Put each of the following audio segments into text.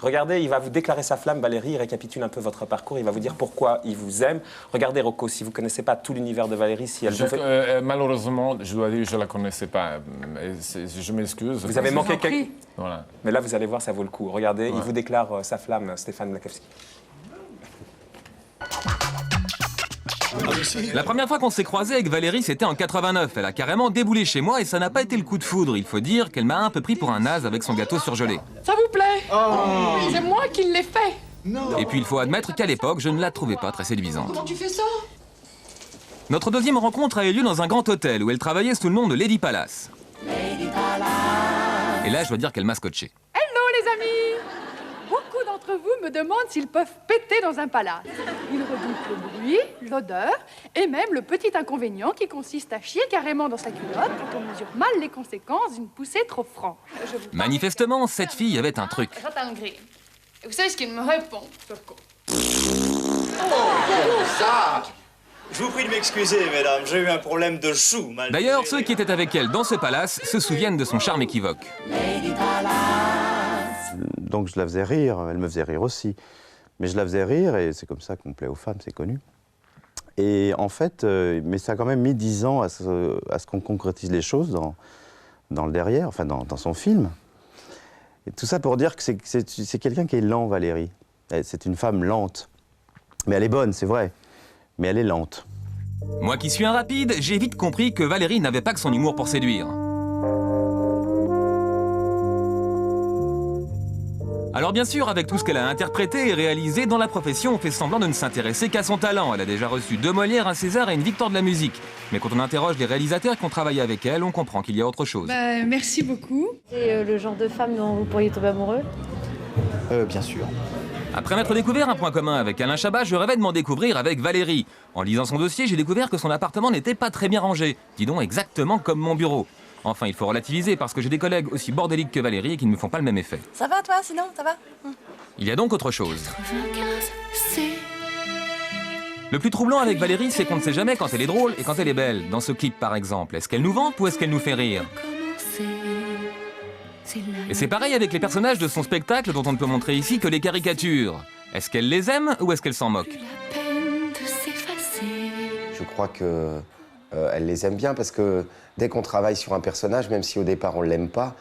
Regardez, il va vous déclarer sa flamme, Valérie, il récapitule un peu votre parcours, il va vous dire pourquoi il vous aime. Regardez Rocco, si vous ne connaissez pas tout l'univers de Valérie, si elle malheureusement, je dois dire que je ne la connaissais pas. Je m'excuse. Vous avez manqué quelque... Voilà. Mais là, vous allez voir, ça vaut le coup. Regardez, il vous déclare sa flamme, Stéphane Blakowski. La première fois qu'on s'est croisés avec Valérie, c'était en 89. Elle a carrément déboulé chez moi et ça n'a pas été le coup de foudre. Il faut dire qu'elle m'a un peu pris pour un naze avec son gâteau surgelé. Ça vous plaît? C'est moi qui l'ai fait. Et puis il faut admettre qu'à l'époque, je ne la trouvais pas très séduisante. Comment tu fais ça? Notre deuxième rencontre a eu lieu dans un grand hôtel où elle travaillait sous le nom de Lady Palace. Et là, je dois dire qu'elle m'a scotché. Hello les amis! Beaucoup d'entre vous me demandent s'ils peuvent péter dans un palace. Ils redoutent le bruit, l'odeur et même le petit inconvénient qui consiste à chier carrément dans sa culotte quand on mesure mal les conséquences d'une poussée trop franche. Manifestement, cette fille avait un truc. J'attends le gris. Et vous savez ce qu'il me répond, Turco? Ça! Je vous prie de m'excuser, mesdames, j'ai eu un problème de chou. D'ailleurs, ceux qui étaient avec elle dans ce palace se souviennent de son charme équivoque. Donc je la faisais rire, elle me faisait rire aussi. Mais je la faisais rire et c'est comme ça qu'on plaît aux femmes, c'est connu. Et en fait, mais ça a quand même mis 10 ans à ce qu'on concrétise les choses dans le derrière, enfin dans son film. Et tout ça pour dire que c'est quelqu'un qui est lent, Valérie. C'est une femme lente. Mais elle est bonne, c'est vrai. Mais elle est lente. Moi qui suis un rapide, j'ai vite compris que Valérie n'avait pas que son humour pour séduire. Alors bien sûr, avec tout ce qu'elle a interprété et réalisé, dans la profession, on fait semblant de ne s'intéresser qu'à son talent. Elle a déjà reçu 2 Molières, un César et une victoire de la musique. Mais quand on interroge les réalisateurs qui ont travaillé avec elle, on comprend qu'il y a autre chose. Merci beaucoup. C'est le genre de femme dont vous pourriez tomber amoureux? Bien sûr. Après m'être découvert un point commun avec Alain Chabat, je rêvais de m'en découvrir avec Valérie. En lisant son dossier, j'ai découvert que son appartement n'était pas très bien rangé. Dis donc, exactement comme mon bureau. Enfin, il faut relativiser parce que j'ai des collègues aussi bordéliques que Valérie et qui ne me font pas le même effet. Ça va toi, sinon, ça va? Il y a donc autre chose. Le plus troublant avec Valérie, c'est qu'on ne sait jamais quand elle est drôle et quand elle est belle. Dans ce clip, par exemple, est-ce qu'elle nous vante ou est-ce qu'elle nous fait rire? Et c'est pareil avec les personnages de son spectacle dont on ne peut montrer ici que les caricatures. Est-ce qu'elle les aime ou est-ce qu'elle s'en moque? Je crois que elle les aime bien parce que dès qu'on travaille sur un personnage, même si au départ on ne l'aime pas,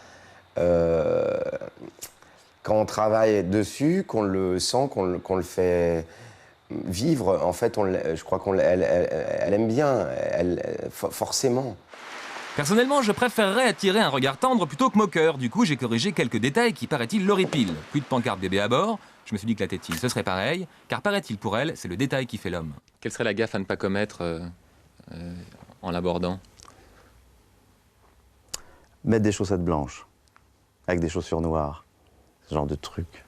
quand on travaille dessus, qu'on le sent, qu'on le fait vivre, en fait, je crois elle aime bien, forcément. Personnellement, je préférerais attirer un regard tendre plutôt que moqueur. Du coup, j'ai corrigé quelques détails qui, paraît-il, l'horripilent. Plus de pancarte bébé à bord. Je me suis dit que la tétine, ce serait pareil. Car, paraît-il, pour elle, c'est le détail qui fait l'homme. Quelle serait la gaffe à ne pas commettre en l'abordant? Mettre des chaussettes blanches, avec des chaussures noires, ce genre de truc.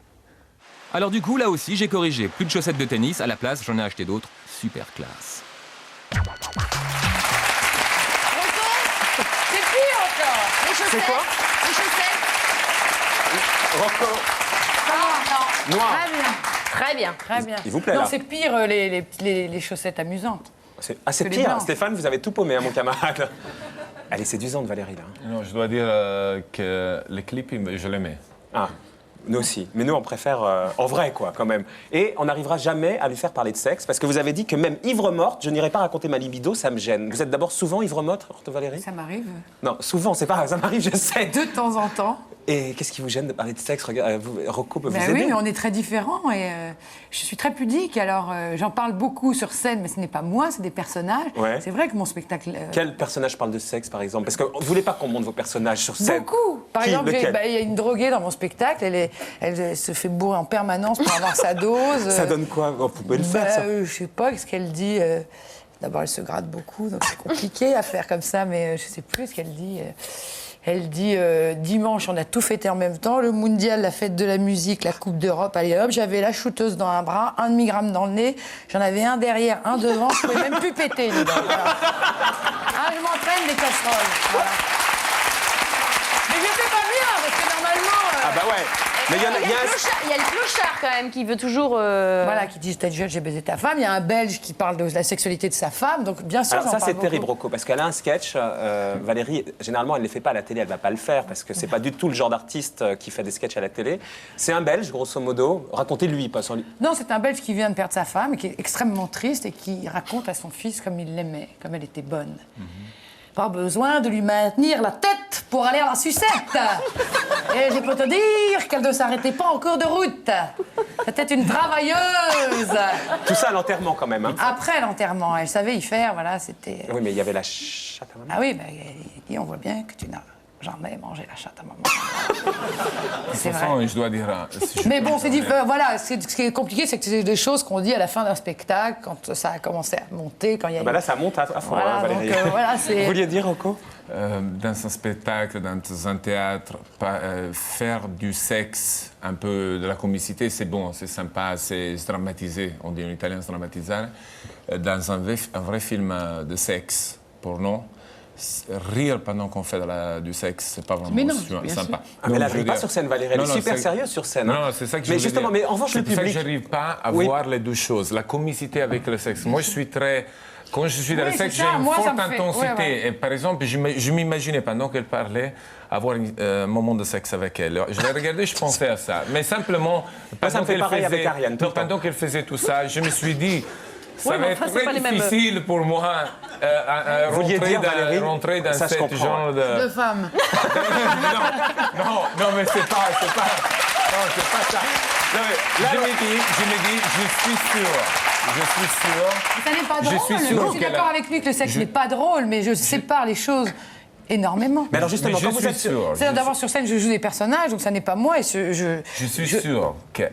Alors du coup, là aussi, j'ai corrigé. Plus de chaussettes de tennis. À la place, j'en ai acheté d'autres. Super classe. C'est quoi? Les chaussettes. Rocco. Non. Noir. Très bien. Très bien. Il vous plaît, non, là? c'est pire les chaussettes amusantes. C'est Que les pire. blancs. Stéphane, vous avez tout paumé, hein, mon camarade. Elle est séduisante, Valérie, là. Non, je dois dire que les clips, je les mets. Ah, nous aussi. Mais nous, on préfère en vrai, quoi, quand même. Et on n'arrivera jamais à lui faire parler de sexe, parce que vous avez dit que même ivre-morte, je n'irai pas raconter ma libido, ça me gêne. Vous êtes d'abord souvent ivre-morte, Valérie? Ça m'arrive. Non, souvent, c'est pas ça m'arrive, je sais. De temps en temps. Et qu'est-ce qui vous gêne de parler de sexe? Rocco peut vous Ben aider. oui, mais on est très différents et je suis très pudique, alors j'en parle beaucoup sur scène, mais ce n'est pas moi, c'est des personnages. Ouais. C'est vrai que mon spectacle... Quel personnage parle de sexe, par exemple? Parce que vous voulez pas qu'on montre vos personnages sur scène. Beaucoup. Par Qui? exemple, Lequel? il y a une droguée dans mon spectacle, elle se fait bourrer en permanence pour avoir sa dose. Ça donne quoi? Vous pouvez le faire, ça? Je sais pas, qu'est-ce qu'elle dit D'abord, elle se gratte beaucoup, donc c'est compliqué à faire comme ça, mais je sais plus ce qu'elle dit. Elle dit dimanche, on a tout fêté en même temps, le mondial, la fête de la musique, la Coupe d'Europe, allez hop, j'avais la shooteuse dans un bras, 1 demi-gramme dans le nez, j'en avais un derrière, un devant, je pouvais même plus péter les dents. Voilà. Ah, je m'entraîne des casseroles. Voilà. Mais je fais pas bien, parce que normalement... Ah bah ouais. Mais il y a Il y a le clochard quand même qui veut toujours. Voilà, qui dit j'ai baisé ta femme. Il y a un Belge qui parle de la sexualité de sa femme. Donc bien sûr, Alors j'en ça, parle c'est terrible, beaucoup. Rocco, parce qu'elle a un sketch, Valérie, généralement, elle ne les fait pas à la télé, elle ne va pas le faire, parce que c'est pas du tout le genre d'artiste qui fait des sketchs à la télé. C'est un Belge, grosso modo. Racontez-lui, pas sans lui. Non, c'est un Belge qui vient de perdre sa femme, qui est extrêmement triste et qui raconte à son fils comme il l'aimait, comme elle était bonne. Pas besoin de lui maintenir la tête pour aller à la sucette. Et je peux te dire qu'elle ne s'arrêtait pas en cours de route. C'était une travailleuse. Tout ça à l'enterrement, quand même. Hein. Après l'enterrement, elle savait y faire, voilà, c'était... Oui, mais il y avait la chatte à maman. Ah oui, ben, il dit, on voit bien que tu n'as jamais mangé la chatte à maman. De C'est toute vrai. façon, je dois dire... si je Mais peux bon, me c'est permettre. voilà, ce qui est compliqué, c'est que c'est des choses qu'on dit à la fin d'un spectacle, quand ça a commencé à monter, quand il y a... Bah là, ça monte à fond, Voilà, hein, Valérie. donc, voilà, c'est- Vous vouliez dire, Rocco? Dans un spectacle, dans un théâtre, faire du sexe, un peu de la comicité, c'est bon, c'est sympa, c'est dramatisé, on dit en italien dramatizzare. Dans un vrai film de sexe, porno, rire pendant qu'on fait du sexe, c'est pas vraiment Mais non, bien sympa. sûr. Ah, mais elle Donc, je n'arrive veux pas dire- sur scène, Valérie. Elle Non, est non, super c'est- sérieuse sur scène. Non, hein. non, c'est ça que je Mais voulais justement, dire. mais en revanche, le C'est pour ça que public... je n'arrive pas à Oui. voir les deux choses, la comicité avec le sexe. Moi, je suis très... Quand je suis dans Oui, le sexe, c'est j'ai ça, une moi, ça forte me fait- intensité. ouais, ouais. Et par exemple, je m'imaginais pendant qu'elle parlait avoir un moment de sexe avec elle. Je l'ai regardé, je pensais à ça. Mais simplement, ça me fait pareil avec Ariane, tout le temps. pendant qu'elle faisait tout ça, je me suis dit, ça Oui, mais va enfin, être c'est pas très les mêmes- difficile pour moi Vous vouliez dire, Valérie, rentrer dans ça, je ce comprends, genre de... De femmes. non, mais c'est pas... Non, c'est pas ça. Non, mais là, Je me dis, je suis sûr. Ça n'est pas Je drôle. suis sûr Moi, je suis qu'elle a- d'accord avec lui que le sexe n'est pas drôle, mais je sépare les choses énormément. Mais alors justement, Mais quand je vous suis êtes sûr. C'est-à-dire d'abord sur scène, je joue des personnages, donc ça n'est pas moi. Et Je suis sûr que...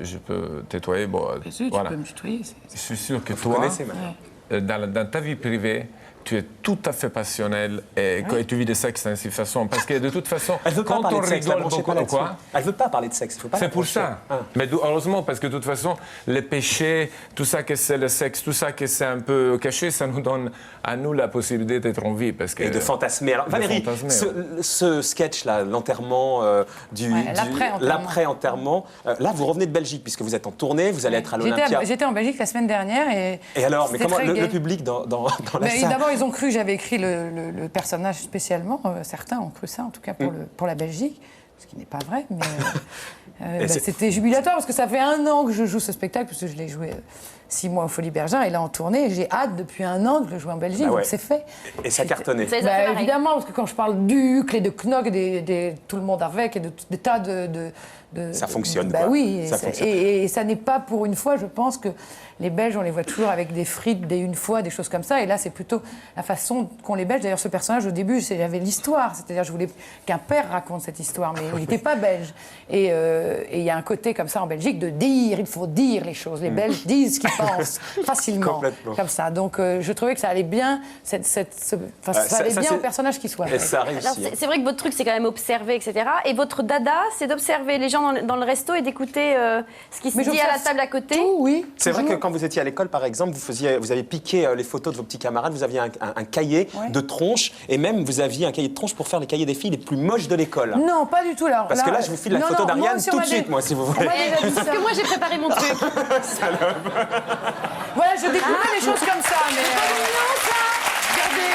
je peux tutoyer, bon, voilà. me tutoyer. Je suis sûr que Vous toi, connaissez maintenant. dans ta vie privée, tu es tout à fait passionnel et que tu vis de sexe de cette façon. Parce que de toute façon, Elle veut pas quand parler on de sexe, rigole l'abranchez beaucoup, pas là-dessus. quoi Elle veut pas parler de sexe, il faut pas c'est pour l'approcher. ça. Ah. Mais heureusement, parce que de toute façon, les péchés, tout ça que c'est le sexe, tout ça que c'est un peu caché, ça nous donne à nous la possibilité d'être en vie. Parce que, Et de fantasmer. Alors, de Valérie, fantasmer, ce sketch-là, l'enterrement, l'après-enterrement. l'après-enterrement, là, vous revenez de Belgique, puisque vous êtes en tournée, vous allez être à l'Olympia. J'étais en Belgique la semaine dernière et... Et alors, mais c'était comment très le gai. public dans la Mais salle? d'abord, ils ont cru, j'avais écrit le personnage spécialement, certains ont cru ça, en tout cas pour la Belgique, ce qui n'est pas vrai, mais c'était jubilatoire parce que ça fait 1 an que je joue ce spectacle, parce que je l'ai joué 6 mois au Folie Bergère, et là en tournée, et j'ai hâte depuis 1 an de le jouer en Belgique, Bah ouais. donc c'est fait. Et ça cartonnait. Ça les a fait marrer. Évidemment, parce que quand je parle d'Ucle et de Knock, tout le monde avec, et de des tas de Ça fonctionne, Bah quoi. oui, Ça fonctionne. et ça n'est pas pour une fois, je pense que les Belges, on les voit toujours avec des frites, des une fois, des choses comme ça, et là c'est plutôt la façon qu'ont les Belges. D'ailleurs, ce personnage, au début, j'avais l'histoire, c'est-à-dire je voulais qu'un père raconte cette histoire, mais il n'était pas belge. Et il y a un côté comme ça en Belgique de dire, il faut dire les choses. Les Belges disent ce qu'ils pensent facilement, Complètement. comme ça. Donc je trouvais que ça allait bien, ça allait bien c'est- au personnage qui soit. Et ça Alors, réussit. c'est vrai que votre truc, c'est quand même observer, etc. Et votre dada, c'est d'observer les gens dans le resto et d'écouter ce qui se Mais dit à la j'observe table à côté. Tout, oui. C'est vrai que toujours. quand vous étiez à l'école, par exemple, vous avez piqué les photos de vos petits camarades, vous aviez un cahier Ouais. de tronches, et même vous aviez un cahier de tronches pour faire les cahiers des filles les plus moches de l'école. Non, pas du tout. Alors, Parce que là, je vous file la non, photo non, moi d'Ariane aussi, on tout de m'a suite, dit- moi, si vous on voulez. m'a déjà dit Sauf ça. que moi, j'ai préparé mon truc. Voilà, je découvrais des choses comme ça, mais... Regardez.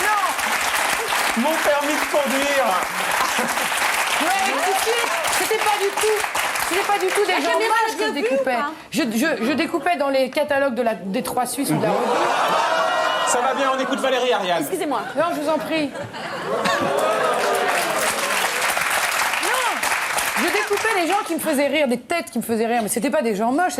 Non. Mon permis de conduire. Ouais, tout de suite, c'était pas du tout des gens caméra moches a que je bien vu ou découpais. pas Je découpais dans les catalogues des 3 Suisses ou de la revue. Ça va bien, on écoute Valérie, Ariane. Excusez-moi. Non, je vous en prie. Je découpais les gens qui me faisaient rire, des têtes qui me faisaient rire, mais c'était pas des gens moches,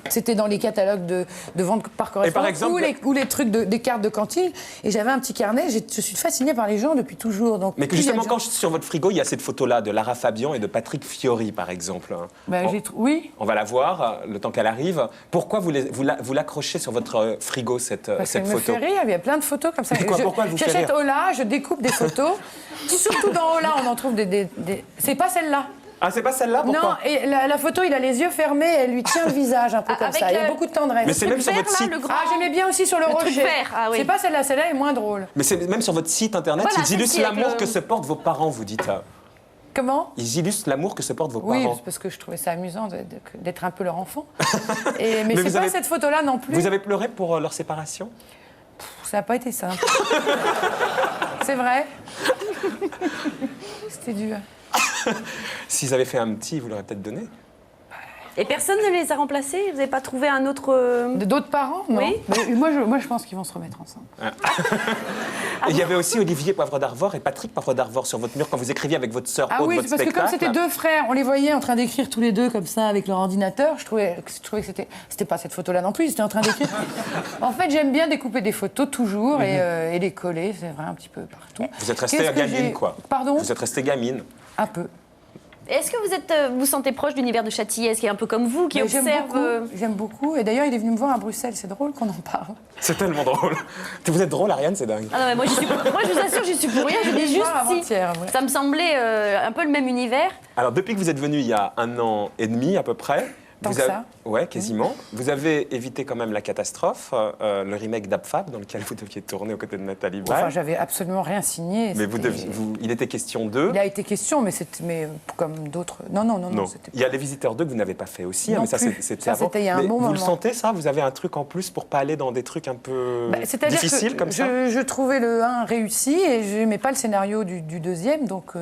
c'était dans les catalogues de vente par correspondance exemple- ou les trucs des cartes de cantine. Et j'avais un petit carnet, je suis fascinée par les gens depuis toujours. Donc, Mais que plus il y a justement, de gens- quand sur votre frigo, il y a cette photo-là de Lara Fabian et de Patrick Fiori, par exemple. Ben, oui, On va la voir, le temps qu'elle arrive. Pourquoi vous l'accrochez sur votre frigo, cette parce qu'elle me photo? fait rire, il y a plein de photos comme ça. Mais quoi, pourquoi elle vous fait J'achète rire Ola, je découpe des photos. Surtout dans Ola, on en trouve des... C'est pas celle-là. Ah, c'est pas celle-là? Pourquoi? Non, et la photo, il a les yeux fermés, elle lui tient le visage un peu comme avec ça. Il y a le- beaucoup de tendresse. Mais c'est même sur vert, votre là, site. le grand. Ah, j'aimais bien aussi sur le truc rocher. vert, ah oui. C'est pas celle-là, celle-là est moins drôle. Mais c'est même sur votre site internet, Voilà, ils illustrent celle-ci avec l'amour le- que se portent vos parents, vous dites. Comment? Ils illustrent l'amour que se portent vos Oui, parents. c'est parce que je trouvais ça amusant d'être un peu leur enfant. Mais vous c'est pas avez- cette photo-là non plus. Vous avez pleuré pour leur séparation? Ça n'a pas été simple. C'est vrai. C'était dur. S'ils avaient fait un petit, vous l'aurez peut-être donné. Et personne ne les a remplacés? Vous n'avez pas trouvé un autre... D'autres parents? Non. Oui. Mais moi, je pense qu'ils vont se remettre ensemble. Et il y avait aussi Olivier Poivre d'Arvor et Patrick Poivre d'Arvor sur votre mur quand vous écriviez avec votre sœur Ah Aude oui, votre c'est parce que comme spectacle. c'était deux frères, on les voyait en train d'écrire tous les deux comme ça avec leur ordinateur. Je trouvais que c'était pas cette photo-là non plus. Ils étaient en train d'écrire. En fait, j'aime bien découper des photos toujours et les coller. C'est vrai un petit peu partout. Vous êtes restée Qu'est-ce que gamine, j'ai- quoi. Pardon? Vous êtes restée gamine. Un peu. Est-ce que vous sentez proche de l'univers de Châtillès, qui est un peu comme vous, qui Mais observe... J'aime beaucoup. Et d'ailleurs, il est venu me voir à Bruxelles. C'est drôle qu'on en parle. C'est tellement drôle. Vous êtes drôle, Ariane, c'est dingue. Ah non, mais moi, je vous assure, j'y suis pour rien. Je dis juste si. avant-hier, ouais. Ça me semblait un peu le même univers. Alors, depuis que vous êtes venu il y a 1 an et demi à peu près, Tant vous que avez... ça. Ouais, quasiment. Vous avez évité quand même la catastrophe, le remake d'Abfab, dans lequel vous deviez tourner aux côtés de Nathalie Baye. Enfin, j'avais absolument rien signé. Mais C'était- il était question d'eux. Il a été question, mais comme d'autres. Non. C'était Il y a Les Visiteurs 2 que vous n'avez pas fait aussi, Non mais ça plus. c'était Ça, avant. c'était il y a un Mais bon vous le moment. sentez ça? Vous avez un truc en plus pour pas aller dans des trucs un peu C'est-à-dire difficiles que comme ça? je trouvais le 1 réussi et je n'aimais pas le scénario du deuxième, donc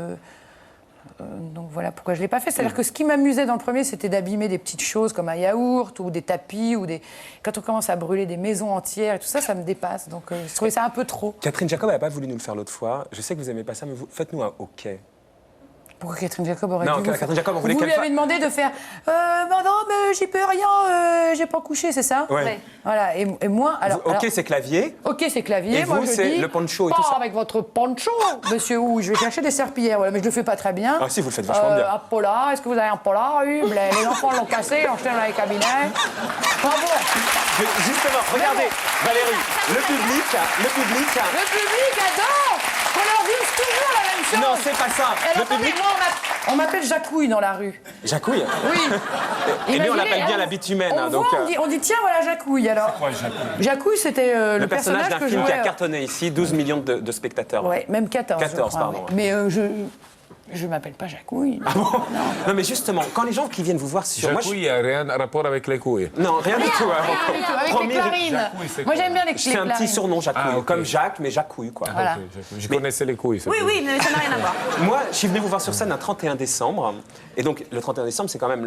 voilà pourquoi je ne l'ai pas fait. C'est-à-dire que ce qui m'amusait dans le premier, c'était d'abîmer des petites choses comme un yaourt ou des tapis, quand on commence à brûler des maisons entières et tout ça, ça me dépasse. Donc je trouvais ça un peu trop. Catherine Jacob n'avait pas voulu nous le faire l'autre fois. Je sais que vous aimez pas ça, mais faites-nous un OK. Pourquoi Catherine Jacob aurait Non, dû vous Catherine faire- Jacob, on voulait Vous qu'elle lui avez fasse- demandé de faire Madame, j'y peux rien, j'ai pas couché, c'est ça? Ouais. Ouais. Voilà, et moi, alors. OK, alors- c'est clavier. Ok, c'est clavier. Et moi, vous, je c'est dis, le poncho et pas tout ça. avec votre poncho, monsieur Ou. Je vais chercher des serpillères, voilà, mais je le fais pas très bien. Ah si, vous le faites vachement bien. Un polar, est-ce que vous avez un polar? Oui, les enfants l'ont cassé, l'ont jeté dans les cabinets. Bravo. Mais justement, regardez, Valérie, le public. Le public adore qu'on leur dise toujours la même chose. Non, c'est pas ça. Et Le attendez, public. moi, on m'appelle Jacouille dans la rue. Jacouille. Oui. Et lui, on Imaginez, l'appelle bien la bitumène. On hein, voit, donc, on dit tiens, voilà Jacouille. Alors, Jacouille, c'était le personnage d'un que film qui a jouait, cartonné ici, 12 millions de spectateurs. Ouais, même 14. 14, je crois, pardon. ouais. Mais je m'appelle pas Jacouille. Non, mais justement, quand les gens qui viennent vous voir sur... Jacouille, il n'y a rien à rapport avec les couilles. Non, rien du tout. hein. Avec Promis, les clarines. Jacouille, c'est Moi, quoi? j'aime bien les C'est un petit clarines. surnom, Jacouille. Ah, ok. Comme Jacques, mais Jacouille, quoi. Voilà. Ok, je connaissais les couilles. c'est Oui, tout. oui, mais ça n'a rien à voir. Moi, je suis venu vous voir sur scène un 31 décembre. Et donc, le 31 décembre, c'est quand même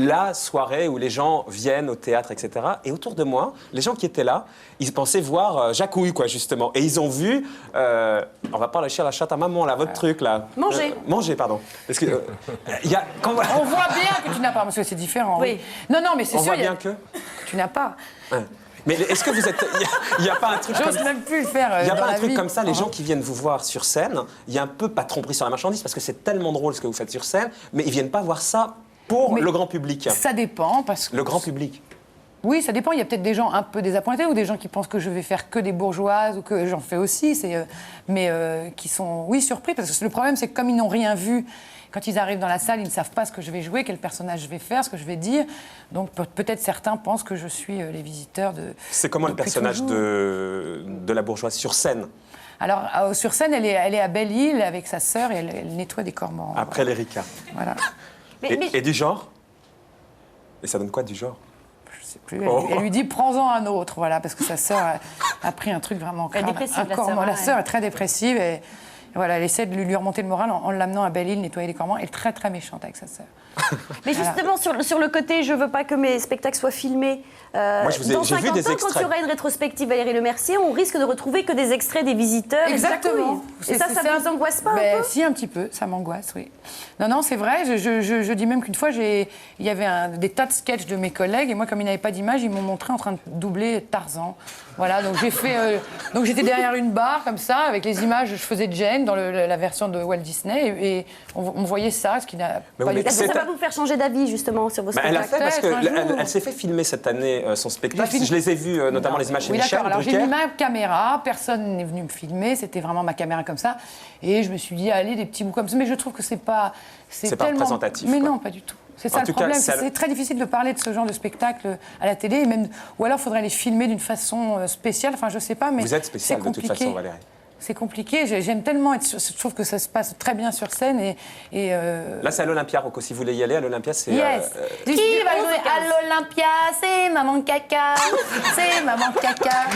la soirée où les gens viennent au théâtre, etc. Et autour de moi, les gens qui étaient là, ils pensaient voir Jacouille, quoi, justement. Et ils ont vu... on va pas lâcher la chatte à maman, là, votre truc, là. Manger. Manger, pardon. Parce que... il y a... quand... On voit bien que tu n'as pas, parce que c'est différent. Oui. Non, mais c'est On sûr. voit il y a- bien que... Tu n'as pas. Ouais. Mais est-ce que vous êtes... Il n'y a pas un truc comme J'ose ça. même plus le faire. Il n'y a dans pas un la truc vie. comme ça, les gens qui viennent vous voir sur scène, il y a un peu pas de tromperie sur la marchandise parce que c'est tellement drôle ce que vous faites sur scène, mais ils viennent pas voir ça pour Mais le grand public. Ça dépend, parce que. Le grand public. Oui, ça dépend. Il y a peut-être des gens un peu désappointés ou des gens qui pensent que je vais faire que des bourgeoises ou que j'en fais aussi, mais qui sont, oui, surpris. Parce que le problème, c'est que comme ils n'ont rien vu, quand ils arrivent dans la salle, ils ne savent pas ce que je vais jouer, quel personnage je vais faire, ce que je vais dire. Donc peut-être certains pensent que je suis les visiteurs de. C'est comment le depuis personnage toujours. de la bourgeoise sur scène, Alors sur scène, elle est à Belle-Île avec sa sœur et elle nettoie des cormorans. après l'Erika? Voilà. Et du genre? Et ça donne quoi du genre? Je sais plus. Oh. Elle lui dit prends-en un autre, voilà, parce que sa sœur a pris un truc vraiment Elle est grave. dépressive, la cormorant. sœur, La ouais. sœur est très dépressive et voilà, elle essaie de lui remonter le moral en l'amenant à Belle-Île nettoyer les cormorans. Elle est très très méchante avec sa sœur. Mais justement, sur le côté, je veux pas que mes spectacles soient filmés. Moi, Dans j'ai vu 50 des ans, quand extraits. il y aura une rétrospective Valérie Lemercier, on risque de retrouver que des extraits des visiteurs. et de Jacouille. Et ça vous angoisse pas un peu? Si, un petit peu, ça m'angoisse, oui. Non, c'est vrai, je dis même qu'une fois, il y avait des tas de sketchs de mes collègues, et moi, comme ils n'avaient pas d'image, ils m'ont montré en train de doubler Tarzan. Voilà, donc j'ai fait... donc j'étais derrière une barre, comme ça, avec les images, je faisais Jane dans la version de Walt Disney, et on voyait ça, ce qui n'a Mais pas oui, du mais tout... Est-ce que ça c'est- va vous faire changer d'avis, justement, sur vos Bah, elle a spectacles fait parce Peut-être, un qu'elle jour. elle s'est fait filmer cette année son spectacle. J'ai filmé- Je les ai vus, notamment les images chez Oui, Michel. d'accord. Alors, j'ai Drucker. mis ma caméra, personne n'est venu me filmer, c'était vraiment ma caméra comme ça. Et je me suis dit, allez, des petits bouts comme ça. Mais je trouve que c'est pas. C'est pas tellement... représentatif, Mais quoi. non, pas du tout. C'est ça En le tout cas, problème. ça- C'est très difficile de parler de ce genre de spectacle à la télé. Et même... Ou alors, il faudrait les filmer d'une façon spéciale. Enfin, je sais pas, mais. Vous êtes spéciale c'est de toute compliqué. façon, Valérie. C'est compliqué. J'aime tellement être. Je trouve que ça se passe très bien sur scène Là, c'est à l'Olympia, Rocco. Si vous voulez y aller, à l'Olympia, c'est. Yes. Qui va jouer à l'Olympia? C'est Maman Caca. C'est Maman Caca.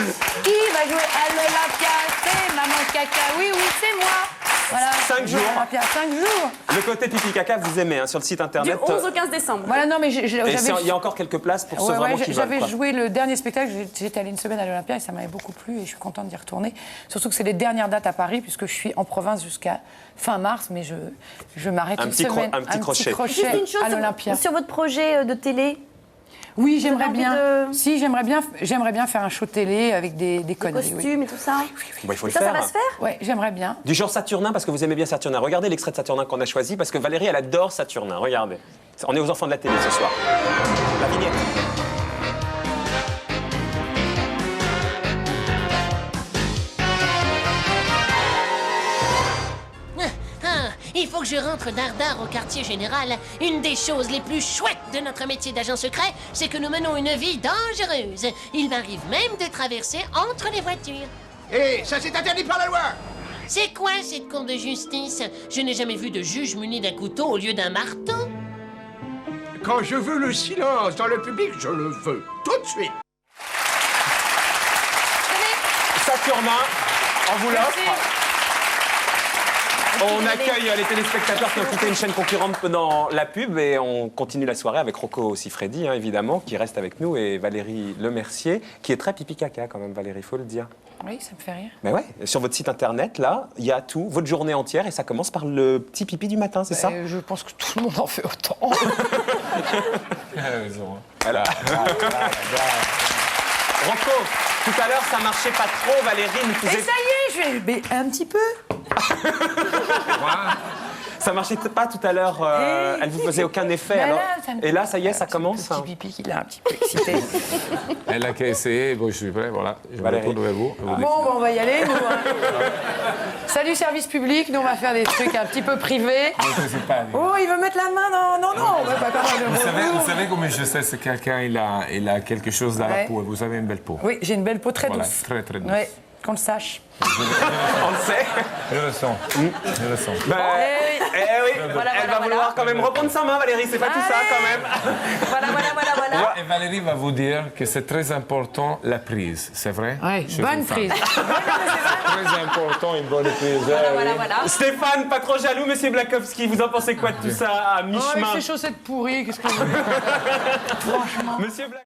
Qui va jouer à l'Olympia? C'est Maman Caca. Oui, c'est moi. Voilà. 5 jours. 5 jours. Le côté pipi caca, vous aimez, hein, sur le site internet. Du 11 au 15 décembre. Voilà, non, mais il y a encore quelques places pour ceux vraiment qui veulent. J'avais joué le dernier spectacle, j'étais allée une semaine à l'Olympia et ça m'avait beaucoup plu et je suis contente d'y retourner. Surtout que c'est les dernières dates à Paris puisque je suis en province jusqu'à fin mars, mais je m'arrête une semaine. Un petit crochet. Juste une chose à l'Olympia. sur votre projet de télé. Oui, j'aimerais bien. Si, j'aimerais bien faire un show télé avec des conneries. Des costumes et tout ça. Bon, il faut le ça faire. va se faire? Oui, j'aimerais bien. Du genre Saturnin, parce que vous aimez bien Saturnin. Regardez l'extrait de Saturnin qu'on a choisi, parce que Valérie, elle adore Saturnin. Regardez. On est aux enfants de la télé ce soir. La vignette. Il faut que je rentre dardard au quartier général. Une des choses les plus chouettes de notre métier d'agent secret, c'est que nous menons une vie dangereuse. Il m'arrive même de traverser entre les voitures. Hé, ça c'est interdit par la loi! C'est quoi cette cour de justice? Je n'ai jamais vu de juge muni d'un couteau au lieu d'un marteau. Quand je veux le silence dans le public, je le veux tout de suite. Saturnin, on vous l'offre. On accueille les téléspectateurs qui ont quitté une chaîne concurrente pendant la pub et on continue la soirée avec Rocco Siffredi, hein, évidemment, qui reste avec nous, et Valérie Lemercier, qui est très pipi-caca quand même, Valérie, il faut le dire. Oui, ça me fait rire. Mais ouais, sur votre site internet, là, il y a tout, votre journée entière, et ça commence par le petit pipi du matin, c'est ça? Je pense que tout le monde en fait autant. Elle a raison. Voilà. Rocco, tout à l'heure, ça marchait pas trop, Valérie nous faisait... Et ça y est, mais un petit peu. Ça marchait pas tout à l'heure, elle vous faisait aucun effet. Alors... Et là, ça y est, ça commence. Un petit pipi qui l'a un petit peu excité. Elle a qu'à essayer, bon, je suis prêt, voilà. Je me retourne vers vous. Bon, on va y aller, nous. Hein. Salut, service public, nous, on va faire des trucs un petit peu privés. Oh, il veut mettre la main dans... Non, on va pas comme vous savez comment je sais si quelqu'un il a quelque chose dans la peau, et vous avez une belle peau. Oui, j'ai une belle peau très douce. Très, très douce. Ouais, qu'on le sache. On le sait. Je le sens. Je le sens. Oui, elle va vouloir quand même reprendre sa main, Valérie, c'est pas tout ça quand même. Voilà. Et Valérie va vous dire que c'est très important la prise, c'est vrai? Oui, bonne prise. Très important, une bonne prise. Voilà. Stéphane, pas trop jaloux, monsieur Blakowski, vous en pensez quoi de tout ça à mi-chemin? Avec ces chaussettes pourries, qu'est-ce que vous... Franchement. Monsieur Blak...